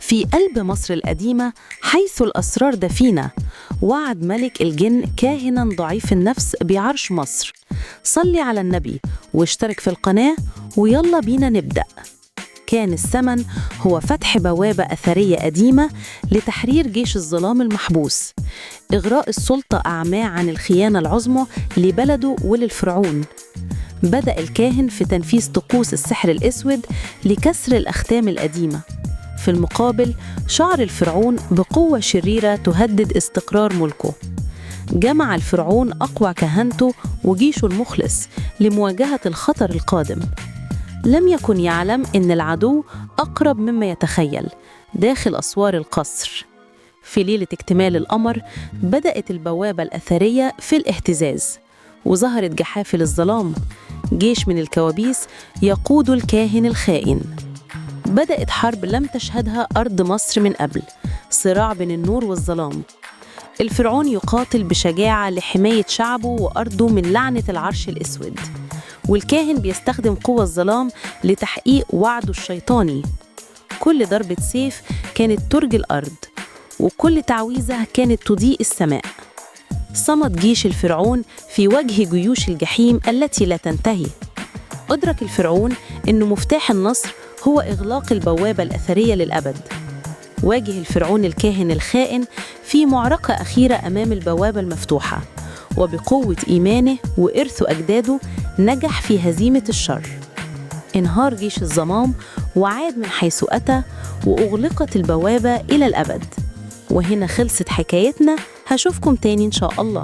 في قلب مصر القديمة حيث الأسرار دفينة، وعد ملك الجن كاهناً ضعيف النفس بعرش مصر. صلي على النبي واشترك في القناة ويلا بينا نبدأ. كان الثمن هو فتح بوابة أثرية قديمة لتحرير جيش الظلام المحبوس، إغراء السلطة أعماه عن الخيانة العظمى لبلده وللفرعون. بدأ الكاهن في تنفيذ طقوس السحر الأسود لكسر الأختام القديمة. في المقابل شعر الفرعون بقوة شريرة تهدد استقرار ملكه. جمع الفرعون أقوى كهنته وجيشه المخلص لمواجهة الخطر القادم. لم يكن يعلم إن العدو أقرب مما يتخيل داخل أسوار القصر. في ليلة اكتمال القمر بدأت البوابة الأثرية في الاهتزاز، وظهرت جحافل الظلام، جيش من الكوابيس يقود الكاهن الخائن. بدأت حرب لم تشهدها أرض مصر من قبل، صراع بين النور والظلام. الفرعون يقاتل بشجاعة لحماية شعبه وأرضه من لعنة العرش الأسود، والكاهن بيستخدم قوى الظلام لتحقيق وعده الشيطاني. كل ضربة سيف كانت ترجي الأرض، وكل تعويذة كانت تضيء السماء. صمد جيش الفرعون في وجه جيوش الجحيم التي لا تنتهي. أدرك الفرعون أن مفتاح النصر هو إغلاق البوابة الأثرية للأبد. واجه الفرعون الكاهن الخائن في معركة أخيرة أمام البوابة المفتوحة، وبقوة إيمانه وإرث أجداده نجح في هزيمة الشر. انهار جيش الظلام وعاد من حيث أتى، وأغلقت البوابة إلى الأبد. وهنا خلصت حكايتنا، هشوفكم تاني إن شاء الله.